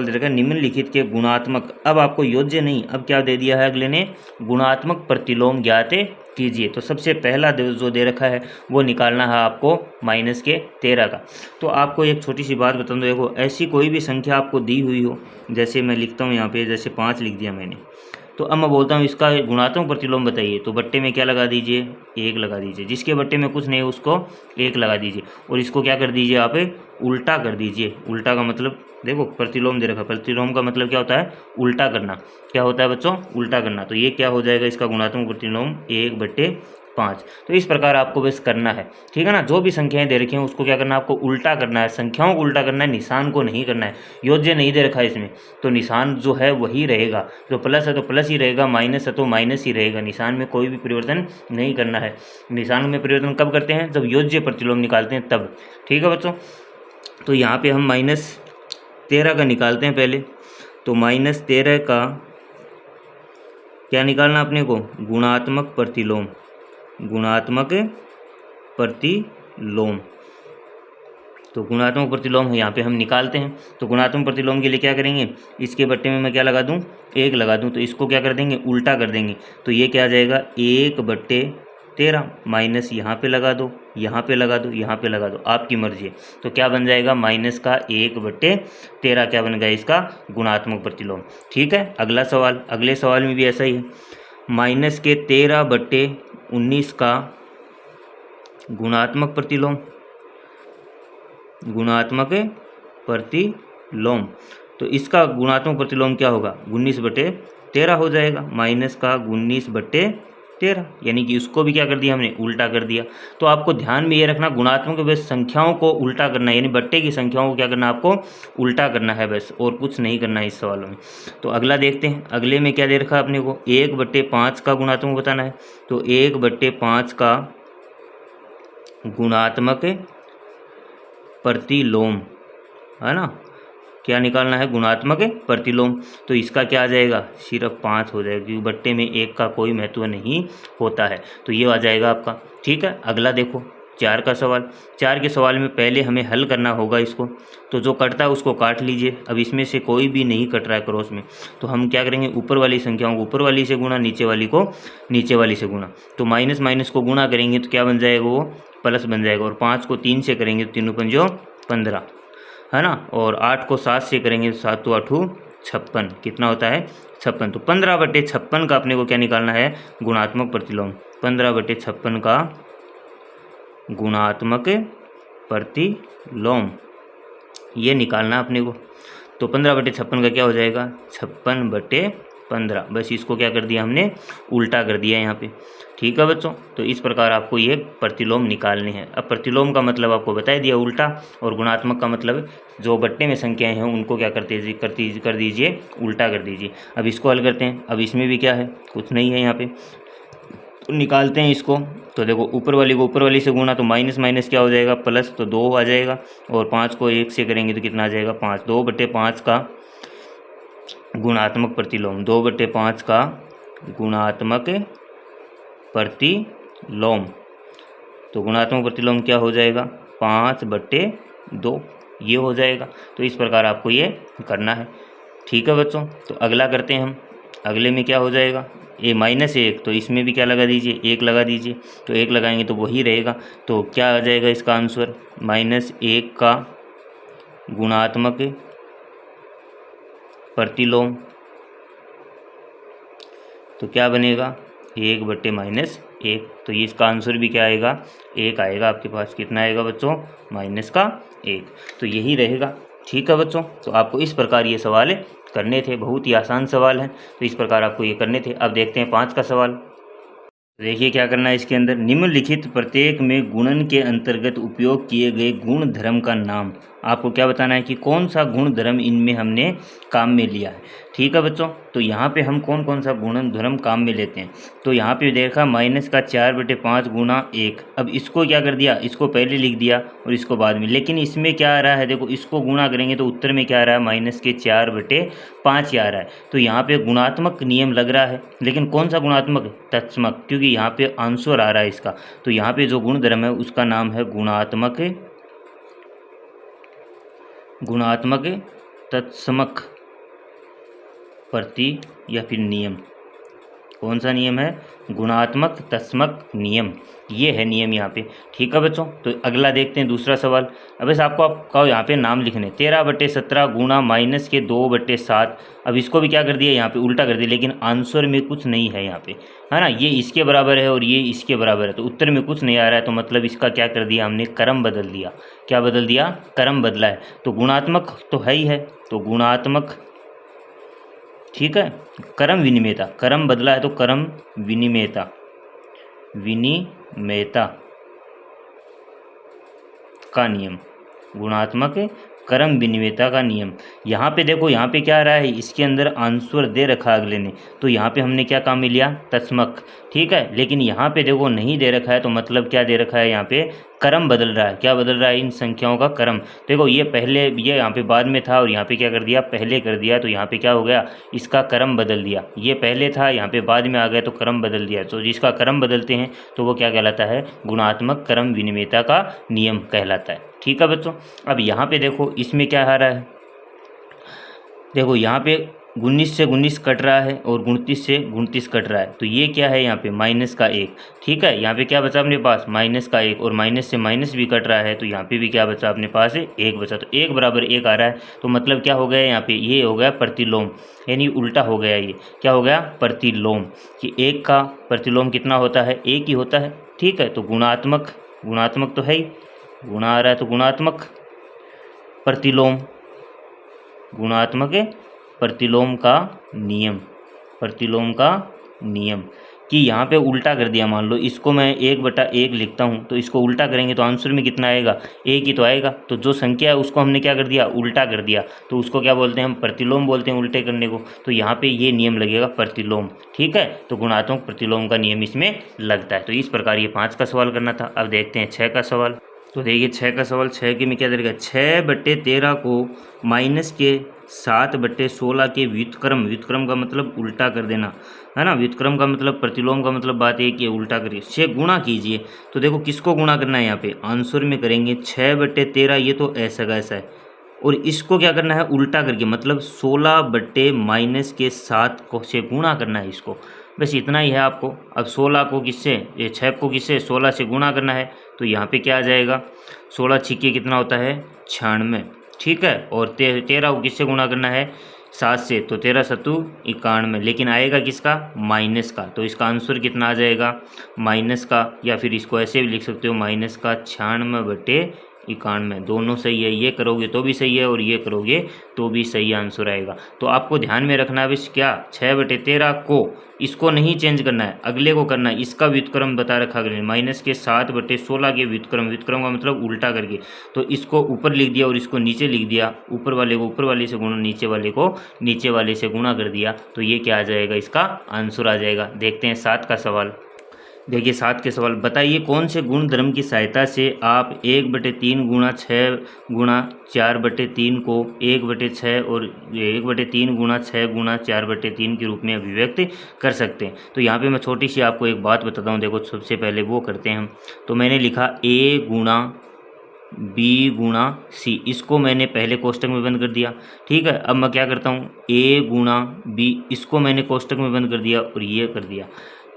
दे रखा है, निम्नलिखित के गुणात्मक, अब आपको योज्य नहीं, अब क्या दे दिया है अगले ने, गुणात्मक प्रतिलोम ज्ञात कीजिए। तो सबसे पहला जो दे रखा है वो निकालना है आपको -13 का। तो आपको एक छोटी सी बात बता दूँ, देखो ऐसी कोई भी संख्या आपको दी हुई हो, जैसे मैं लिखता हूँ यहाँ पे, जैसे 5 लिख दिया मैंने, तो अब मैं बोलता हूँ इसका गुणात्मक प्रतिलोम बताइए, तो बट्टे में क्या लगा दीजिए, 1 लगा दीजिए। जिसके बट्टे में कुछ नहीं है उसको 1 लगा दीजिए, और इसको क्या कर दीजिए आप, उल्टा कर दीजिए। उल्टा का मतलब देखो, प्रतिलोम दे रखा, प्रतिलोम का मतलब क्या होता है, उल्टा करना। क्या होता है बच्चों, उल्टा करना। तो ये क्या हो जाएगा इसका गुणात्मक प्रतिलोम 1/5। तो इस प्रकार आपको बस करना है, ठीक है ना। जो भी संख्याएं दे रखी हैं उसको क्या करना है, आपको उल्टा करना है, संख्याओं को उल्टा करना है, निशान को नहीं करना है। योज्य नहीं दे रखा है इसमें, तो निशान जो है वही रहेगा, जो प्लस है तो प्लस ही रहेगा, माइनस है तो माइनस ही रहेगा, निशान में कोई भी परिवर्तन नहीं करना है। निशान में परिवर्तन कब करते हैं, जब योज्य प्रतिलोम निकालते हैं तब। ठीक है बच्चों, तो यहाँ पे हम -13 का निकालते हैं पहले। तो -13 का क्या निकालना अपने को, गुणात्मक प्रतिलोम, गुणात्मक प्रतिलोम। तो गुणात्मक प्रतिलोम यहाँ पे हम निकालते हैं। तो गुणात्मक प्रतिलोम के लिए क्या करेंगे, इसके बट्टे में मैं क्या लगा दूँ, 1 लगा दूँ, तो इसको क्या कर देंगे, उल्टा कर देंगे। तो ये क्या आ जाएगा 1/13, माइनस यहाँ पे लगा दो, यहाँ पे लगा दो, यहाँ पे लगा दो, आपकी मर्जी है। तो क्या बन जाएगा, माइनस का 1/13 क्या बन गया इसका गुणात्मक प्रतिलोम। ठीक है, अगला सवाल, अगले सवाल में भी ऐसा ही है, -13/19 का गुणात्मक प्रतिलोम, गुणात्मक प्रतिलोम। तो इसका गुणात्मक प्रतिलोम क्या होगा, 19/13 हो जाएगा, माइनस का 19/13, यानी कि उसको भी क्या कर दिया हमने, उल्टा कर दिया। तो आपको ध्यान में ये रखना, गुणात्मक बस संख्याओं को उल्टा करना है, यानी बट्टे की संख्याओं को क्या करना है, आपको उल्टा करना है बस, और कुछ नहीं करना है इस सवालों में। तो अगला देखते हैं, अगले में क्या दे रखा है अपने को, 1/5 का गुणात्मक बताना है। तो 1/5 का गुणात्मक प्रतिलोम, है ना, क्या निकालना है, गुणात्मक प्रतिलोम। तो इसका क्या आ जाएगा, सिर्फ 5 हो जाएगा, क्योंकि बट्टे में 1 का कोई महत्व नहीं होता है। तो ये आ जाएगा आपका। ठीक है, अगला देखो 4 का सवाल। 4 के सवाल में पहले हमें हल करना होगा इसको। तो जो कटता है उसको काट लीजिए। अब इसमें से कोई भी नहीं कट रहा है क्रॉस में, तो हम क्या करेंगे, ऊपर वाली संख्याओं को ऊपर वाली से गुणा, नीचे वाली को नीचे वाली से गुणा। तो माइनस माइनस को गुणा करेंगे तो क्या बन जाएगा, वो प्लस बन जाएगा। और 5 को 3 से करेंगे तो 3 पंजो 15, है ना। और 8 को 7 से करेंगे तो 7 8 56, कितना होता है 56। तो 15/56 का अपने को क्या निकालना है, गुणात्मक प्रतिलोम। 15/56 का गुणात्मक प्रतिलोम ये निकालना अपने को। तो 15/56 का क्या हो जाएगा, 56/15। बस इसको क्या कर दिया हमने, उल्टा कर दिया यहाँ पे। ठीक है बच्चों, तो इस प्रकार आपको ये प्रतिलोम निकालने हैं। अब प्रतिलोम का मतलब आपको बता दिया उल्टा, और गुणात्मक का मतलब जो बट्टे में संख्याएं हैं उनको क्या कर दीजिए उल्टा कर दीजिए। अब इसको हल करते हैं। अब इसमें भी क्या है, कुछ नहीं है यहाँ पे, तो निकालते हैं इसको। तो देखो ऊपर वाली को ऊपर वाली से गुणा, तो माइनस माइनस क्या हो जाएगा, प्लस, तो 2 आ जाएगा। और 5 को 1 से करेंगे तो कितना आ जाएगा, 5। 2/5 का गुणात्मक प्रतिलोम, 2/5 का गुणात्मक प्रतिलोम। तो गुणात्मक प्रतिलोम क्या हो जाएगा, 5/2 ये हो जाएगा। तो इस प्रकार आपको ये करना है। ठीक है बच्चों, तो अगला करते हैं हम। अगले में क्या हो जाएगा, ये -1, तो इसमें भी क्या लगा दीजिए, 1 लगा दीजिए। तो 1 लगाएंगे तो वही रहेगा। तो क्या आ जाएगा इसका आंसर, -1 का गुणात्मक प्रतिलोम। तो क्या बनेगा, 1/-1। तो ये इसका आंसर भी क्या आएगा, 1 आएगा आपके पास। कितना आएगा बच्चों, -1। तो यही रहेगा। ठीक है बच्चों, तो आपको इस प्रकार ये सवाल करने थे। बहुत ही आसान सवाल है, तो इस प्रकार आपको ये करने थे। अब देखते हैं 5 का सवाल। देखिए क्या करना है इसके अंदर, निम्नलिखित प्रत्येक में गुणन के अंतर्गत उपयोग किए गए गुण धर्म का नाम। आपको क्या बताना है कि कौन सा गुण धर्म इनमें हमने काम में लिया है। ठीक है बच्चों, तो यहाँ पे हम कौन कौन सा गुण धर्म काम में लेते हैं। तो यहाँ पे देखा -4/5 गुणा 1। अब इसको क्या कर दिया, इसको पहले लिख दिया और इसको बाद में। लेकिन इसमें क्या आ रहा है, देखो इसको गुणा करेंगे तो उत्तर में क्या आ रहा है, -4/5 ही आ रहा है। तो यहाँ पे गुणात्मक नियम लग रहा है, लेकिन कौन सा गुणात्मक, तत्समक, क्योंकि यहाँ पे आंसर आ रहा है इसका। तो यहाँ पे जो गुण धर्म है उसका नाम है गुणात्मक तत्समक प्रति या फिर नियम। कौन सा नियम है, गुणात्मक तत्समक नियम, ये है नियम यहाँ पे। ठीक है बच्चों, तो अगला देखते हैं दूसरा सवाल। अब बस आपको यहाँ पे नाम लिखने, 13/17 गुणा -2/7। अब इसको भी क्या कर दिया, यहाँ पे उल्टा कर दिया, लेकिन आंसर में कुछ नहीं है यहाँ पे, है ना। ये इसके बराबर है और ये इसके बराबर है, तो उत्तर में कुछ नहीं आ रहा है। तो मतलब इसका क्या कर दिया हमने, क्रम बदल दिया। क्या बदल दिया, क्रम बदला है। तो गुणात्मक तो है ही है, तो गुणात्मक, ठीक है, क्रम विनिमेयता, क्रम बदला है तो क्रम विनिमेयता, विनिमेयता का नियम, गुणात्मक क्रम विनिमेयता का नियम। यहाँ पे देखो, यहाँ पे क्या आ रहा है, इसके अंदर आंसर दे रखा है अगले ने, तो यहाँ पे हमने क्या काम में लिया, तस्मक। ठीक है, लेकिन यहाँ पे देखो नहीं दे रखा है, तो मतलब क्या दे रखा है, यहाँ पे क्रम बदल रहा है। क्या बदल रहा है, इन संख्याओं का क्रम। देखो ये पहले, ये यहाँ पे बाद में था और यहाँ पे क्या कर दिया, पहले कर दिया। तो यहाँ पे क्या हो गया, इसका क्रम बदल दिया। ये पहले था, यहाँ पे बाद में आ गया, तो क्रम बदल दिया। तो जिसका क्रम बदलते हैं तो वो क्या कहलाता है, गुणात्मक क्रम विनिमेयता का नियम कहलाता है। ठीक है बच्चों, अब यहाँ पे देखो इसमें क्या आ रहा है, देखो यहाँ पे 19 से 19 कट रहा है और 29 से 29 कट रहा है। तो ये क्या है, यहाँ पे -1। ठीक है, यहाँ पे क्या बचा अपने पास, -1, और माइनस से माइनस भी कट रहा है, तो यहाँ पे भी क्या बचा अपने पास, 1 बचा। तो 1 बराबर 1 आ रहा है। तो मतलब क्या हो गया यहाँ पे, ये हो गया प्रतिलोम, यानी उल्टा हो गया। ये क्या हो गया, प्रतिलोम, कि 1 का प्रतिलोम कितना होता है, 1 ही होता है। ठीक है, तो गुणात्मक, गुणात्मक तो है ही, गुणा आ रहा है तो गुणात्मक प्रतिलोम, गुणात्मक प्रतिलोम का नियम, प्रतिलोम का नियम, कि यहाँ पे उल्टा कर दिया। मान लो इसको मैं 1/1 लिखता हूँ, तो इसको उल्टा करेंगे तो आंसर में कितना आएगा, 1 ही तो आएगा। तो जो संख्या है उसको हमने क्या कर दिया, उल्टा कर दिया। तो उसको क्या बोलते हैं, हम प्रतिलोम बोलते हैं उल्टे करने को। तो यहाँ पे ये नियम लगेगा, प्रतिलोम। ठीक है, तो गुणात्मक प्रतिलोम का नियम इसमें लगता है। तो इस प्रकार ये 5 का सवाल करना था। अब देखते हैं 6 का सवाल। तो देखिए 6 का सवाल, 6 के में क्या देगा, 6/13 को माइनस के 7/16 के व्युत्क्रम, व्युत्क्रम का मतलब उल्टा कर देना है ना, व्युत्क्रम का मतलब प्रतिलोम का मतलब बात है कि उल्टा करिए, 6 गुणा कीजिए। तो देखो किसको गुणा करना है यहाँ पे, आंसर में करेंगे 6/13, ये तो ऐसा का ऐसा है, और इसको क्या करना है उल्टा करके, मतलब 16/-7 को से गुणा करना है इसको, बस इतना ही है आपको। अब 16 को किससे, ये 6 को किससे 16 से गुणा करना है, तो यहाँ पे क्या आ जाएगा, 16 छिक्के कितना होता है 96, ठीक है। और 13 को किससे गुणा करना है 7 से, तो 13 सत्तू 91, लेकिन आएगा किसका, माइनस का, तो इसका आंसर कितना आ जाएगा माइनस का, या फिर इसको ऐसे भी लिख सकते हो माइनस का 96/91, दोनों सही है, ये करोगे तो भी सही है और ये करोगे तो भी सही आंसर आएगा। तो आपको ध्यान में रखना है बस क्या, 6/13 को, इसको नहीं चेंज करना है, अगले को करना है, इसका व्युत्क्रम बता रखा है माइनस के 7/16 के व्युत्क्रम, व्युत्क्रम का मतलब उल्टा करके, तो इसको ऊपर लिख दिया और इसको नीचे लिख दिया, ऊपर वाले को ऊपर वाले से गुणा, नीचे वाले को नीचे वाले से गुणा कर दिया, तो ये क्या आ जाएगा, इसका आंसर आ जाएगा। देखते हैं 7 का सवाल। देखिए 7 के सवाल, बताइए कौन से गुण धर्म की सहायता से आप 1/3 गुणा 6 गुणा 4/3 को 1/6 और 1/3 गुणा 6 गुणा 4/3 के रूप में अभिव्यक्त कर सकते हैं। तो यहाँ पे मैं छोटी सी आपको एक बात बताता हूँ, देखो सबसे पहले वो करते हैं हम। तो मैंने लिखा a गुणा b गुणा c, इसको मैंने पहले कोष्टक में बंद कर दिया, ठीक है। अब मैं क्या करता हूँ, a गुणा b, इसको मैंने कोष्टक में बंद कर दिया और ये कर दिया।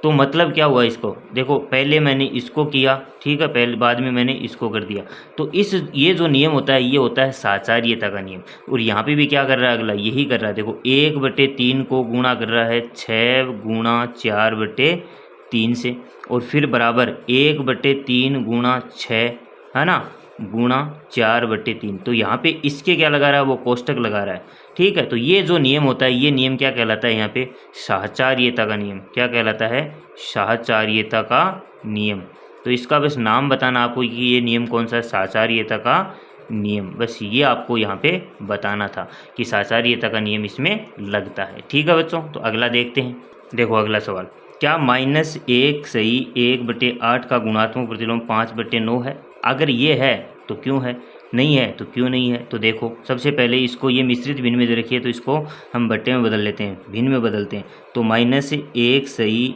तो मतलब क्या हुआ, इसको देखो पहले मैंने इसको किया, ठीक है, पहले बाद में मैंने इसको कर दिया। तो ये जो नियम होता है ये होता है साचार्यता का नियम। और यहाँ पे भी क्या कर रहा है अगला, यही कर रहा है, देखो 1/3 को गुणा कर रहा है 6 गुणा 4/3 से, और फिर बराबर 1/3 गुणा 6 है ना, गुणा 4/3। तो यहाँ पे इसके क्या लगा रहा है, वो कोष्टक लगा रहा है, ठीक है। तो ये जो नियम होता है ये नियम क्या कहलाता है, यहाँ पे साहचर्यता का नियम, क्या कहलाता है, साहचर्यता का नियम। तो इसका बस नाम बताना आपको कि ये नियम कौन सा है, साहचर्यता का नियम, बस ये आपको यहाँ पे बताना था कि साहचर्यता का नियम इसमें लगता है, ठीक है बच्चों। तो अगला देखते हैं, देखो अगला सवाल, क्या -1 सही 1/8 का गुणात्मक प्रतिलोम 5/9 है, अगर ये है तो क्यों है, नहीं है तो क्यों नहीं है। तो देखो सबसे पहले इसको ये मिश्रित भिन्न में दे रखी है, तो इसको हम बट्टे में बदल लेते हैं, भिन्न में बदलते हैं। तो -1 सही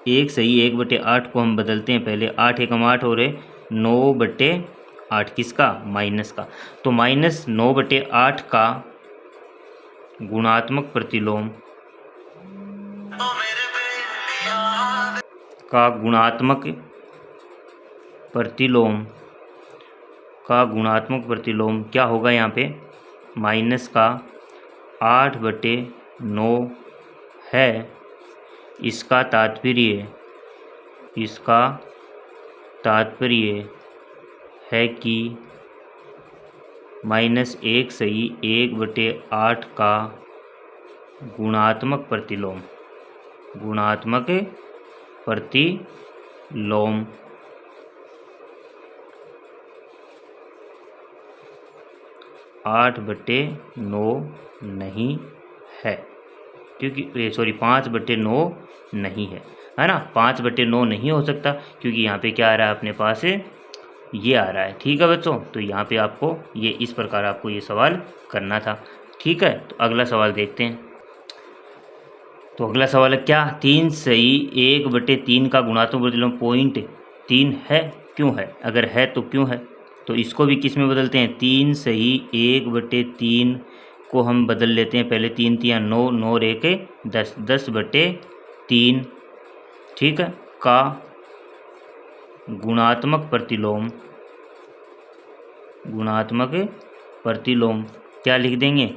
1/8 को हम बदलते हैं पहले, 8 एकम 8 और 9/8 किसका, माइनस का। तो -9/8 का गुणात्मक प्रतिलोम गुणात्मक प्रतिलोम क्या होगा यहाँ पे, माइनस का 8/9 है। इसका तात्पर्य है कि -1 सही 1/8 का गुणात्मक प्रतिलोम 8/9 नहीं है, क्योंकि सॉरी 5/9 नहीं है ना, 5/9 नहीं हो सकता, क्योंकि यहाँ पे क्या आ रहा है अपने पास, ये आ रहा है, ठीक है बच्चों। तो यहाँ पे आपको ये इस प्रकार आपको ये सवाल करना था, ठीक है। तो अगला सवाल देखते हैं। तो अगला सवाल है, क्या 3 सही 1/3 का गुणात्मक प्रतिलोम 0.3 है, क्यों है, अगर है तो क्यों है। तो इसको भी किस में बदलते हैं, 3 सही 1/3 को हम बदल लेते हैं पहले, 3 3 9, 9 और 1 10, 10/3, ठीक है, का गुणात्मक प्रतिलोम क्या लिख देंगे,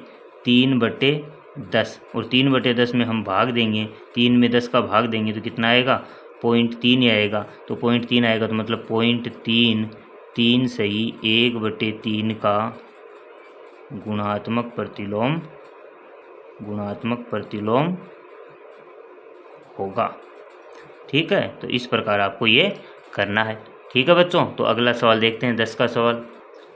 3/10, और 3/10 में हम भाग देंगे, 3 में 10 का भाग देंगे तो कितना आएगा, 0.3 आएगा। तो 0.3 आएगा तो मतलब 0.3, 3 सही 1/3 का गुणात्मक प्रतिलोम होगा, ठीक है। तो इस प्रकार आपको ये करना है, ठीक है बच्चों। तो अगला सवाल देखते हैं, 10 का सवाल।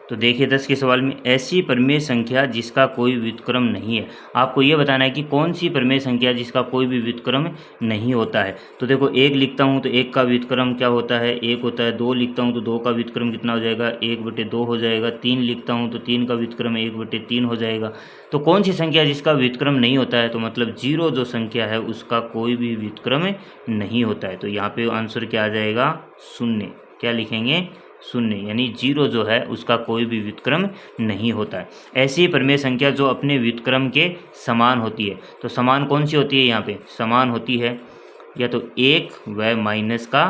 तो देखिए 10 के सवाल में, ऐसी परिमेय संख्या जिसका कोई व्युत्क्रम नहीं है। आपको ये बताना है कि कौन सी परिमेय संख्या जिसका कोई भी व्युत्क्रम नहीं होता है। तो देखो 1 लिखता हूँ तो 1 का व्युत्क्रम क्या होता है, 1 होता है। 2 लिखता हूँ तो 2 का व्युत्क्रम कितना हो जाएगा, 1/2 हो जाएगा। 3 लिखता हूँ तो 3 का व्युत्क्रम 1/3 हो जाएगा। तो कौन सी संख्या जिसका व्युत्क्रम नहीं होता है, तो मतलब 0 जो संख्या है उसका कोई भी व्युत्क्रम नहीं होता है। तो यहाँ पे आंसर क्या आ जाएगा, 0। क्या लिखेंगे, 0, यानी 0 जो है उसका कोई भी व्युत्क्रम नहीं होता है। ऐसी परिमेय संख्या जो अपने व्युत्क्रम के समान होती है। तो समान कौन सी होती है, यहाँ पे समान होती है या तो 1 व माइनस का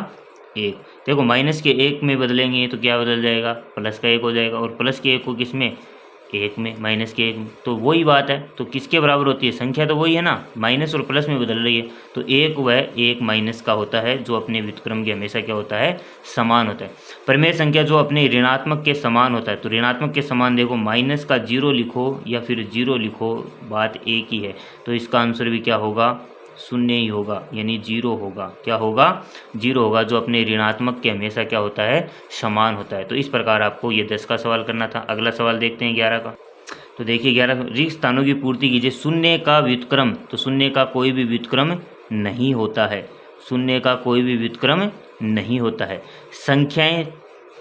1। देखो माइनस के 1 में बदलेंगे तो क्या बदल जाएगा, प्लस का 1 हो जाएगा। और प्लस के 1 को किस में, 1 में, माइनस के 1 में। तो वही बात है, तो किसके बराबर होती है, संख्या तो वही है ना, माइनस और प्लस में बदल रही है। तो 1 व 1 माइनस का होता है, जो अपने व्युत्क्रम के हमेशा क्या होता है, समान होता है। परिमेय संख्या जो अपने ऋणात्मक के समान होता है। तो ऋणात्मक के समान देखो, माइनस का 0 लिखो या फिर 0 लिखो, बात एक ही है। तो इसका आंसर भी क्या होगा, 0 ही होगा, यानी 0 होगा। क्या होगा, 0 होगा, जो अपने ऋणात्मक के हमेशा क्या होता है, समान होता है। तो इस प्रकार आपको ये 10 का सवाल करना था। अगला सवाल देखते हैं 11 का। तो देखिए 11 रिक्त स्थानों की पूर्ति कीजिए। 0 का व्युत्क्रम, तो 0 का कोई भी व्युत्क्रम नहीं होता है। 0 का कोई भी व्युत्क्रम नहीं होता है। संख्याएं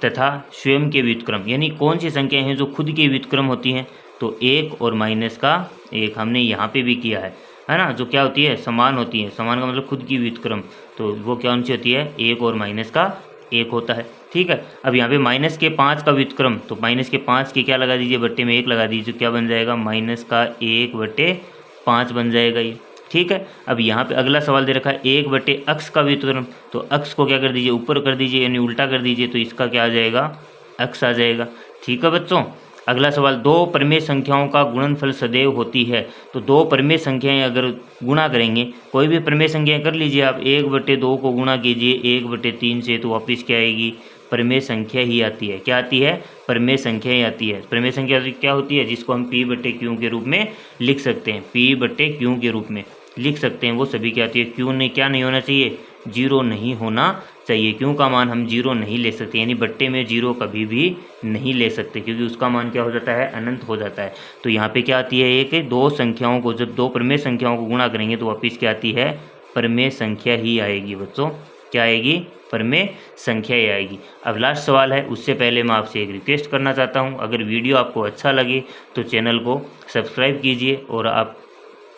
तथा स्वयं के व्युत्क्रम, यानी कौन सी संख्याएं हैं जो खुद के व्युत्क्रम होती हैं, तो 1 और माइनस का 1 हमने यहाँ पे भी किया है ना, जो क्या होती है, समान होती है। समान का मतलब खुद की व्युत्क्रम, तो वो कौन सी होती है, 1 और माइनस का 1 होता है। ठीक है, अब यहाँ पे माइनस के 5 का व्युत्क्रम, तो माइनस के 5 के क्या लगा दीजिए, बट्टे में 1 लगा दीजिए, क्या बन जाएगा, माइनस का 1/5 बन जाएगा ये। ठीक है, अब यहाँ पे अगला सवाल दे रखा है 1 अक्स का व्युत्क्रम। तो अक्स को क्या कर दीजिए, ऊपर कर दीजिए, यानी उल्टा कर दीजिए, तो इसका क्या आ जाएगा, अक्स आ जाएगा। ठीक है बच्चों, अगला सवाल, 2 परिमेय संख्याओं का गुणनफल सदैव होती है। तो 2 परिमेय संख्याएं अगर गुणा करेंगे, कोई भी परिमेय संख्याएं कर लीजिए आप, 1/2 को गुणा कीजिए 1/3 से, तो वापस क्या आएगी, परिमेय संख्या ही आती है। क्या आती है, परिमेय संख्या ही आती है। परिमेय संख्या क्या होती है, जिसको हम P/Q के रूप में लिख सकते हैं, P/Q के रूप में लिख सकते हैं, वो सभी क्या आती है। क्यू ने क्या नहीं होना चाहिए, 0 नहीं होना चाहिए। क्यों का मान हम 0 नहीं ले सकते, यानी बट्टे में 0 कभी भी नहीं ले सकते, क्योंकि उसका मान क्या हो जाता है, अनंत हो जाता है। तो यहाँ पे क्या आती है, एक 2 संख्याओं को, जब 2 परिमेय संख्याओं को गुणा करेंगे तो वापिस क्या आती है, परिमेय संख्या ही आएगी बच्चों। क्या आएगी, परिमेय संख्या ही आएगी। अब लास्ट सवाल है, उससे पहले मैं आपसे एक रिक्वेस्ट करना चाहता हूँ, अगर वीडियो आपको अच्छा लगे तो चैनल को सब्सक्राइब कीजिए और आप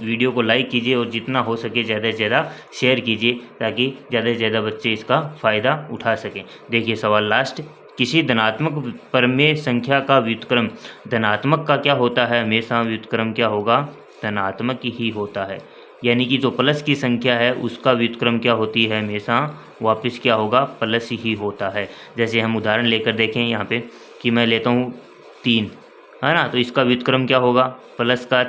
वीडियो को लाइक कीजिए और जितना हो सके ज़्यादा से ज़्यादा शेयर कीजिए, ताकि ज़्यादा से ज़्यादा बच्चे इसका फ़ायदा उठा सकें। देखिए सवाल लास्ट, किसी धनात्मक परिमेय संख्या का व्युत्क्रम, धनात्मक का क्या होता है, हमेशा व्युत्क्रम क्या होगा, धनात्मक ही होता है। यानी कि जो प्लस की संख्या है उसका व्युत्क्रम क्या होती है, हमेशा वापस क्या होगा, प्लस ही होता है। जैसे हम उदाहरण लेकर देखें यहाँ पे कि मैं लेता हूँ 3, है ना, तो इसका व्युत्क्रम क्या होगा, प्लस का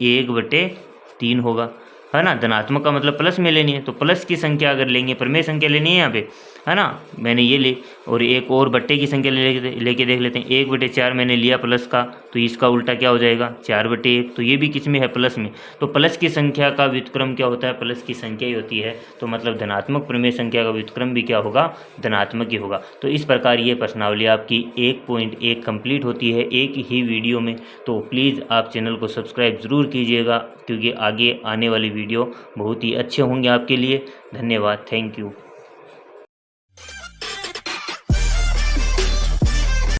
1/3 होगा, है ना। धनात्मक का मतलब प्लस में लेनी है, तो प्लस की संख्या अगर लेंगे, परिमेय संख्या लेनी है यहाँ पे, है ना, मैंने ये ली। और एक और बट्टे की संख्या लेके देख लेते हैं, 1/4 मैंने लिया प्लस का, तो इसका उल्टा क्या हो जाएगा, 4/1। तो ये भी किस में है, प्लस में। तो प्लस की संख्या का व्युत्क्रम क्या होता है, प्लस की संख्या ही होती है। तो मतलब धनात्मक परिमेय संख्या का व्युत्क्रम भी क्या होगा, धनात्मक ही होगा। तो इस प्रकार ये प्रश्नावली आपकी 1.1 कंप्लीट होती है एक ही वीडियो में। तो प्लीज़ आप चैनल को सब्सक्राइब ज़रूर कीजिएगा, क्योंकि आगे आने वाली वीडियो बहुत ही अच्छे होंगे आपके लिए। धन्यवाद, थैंक यू।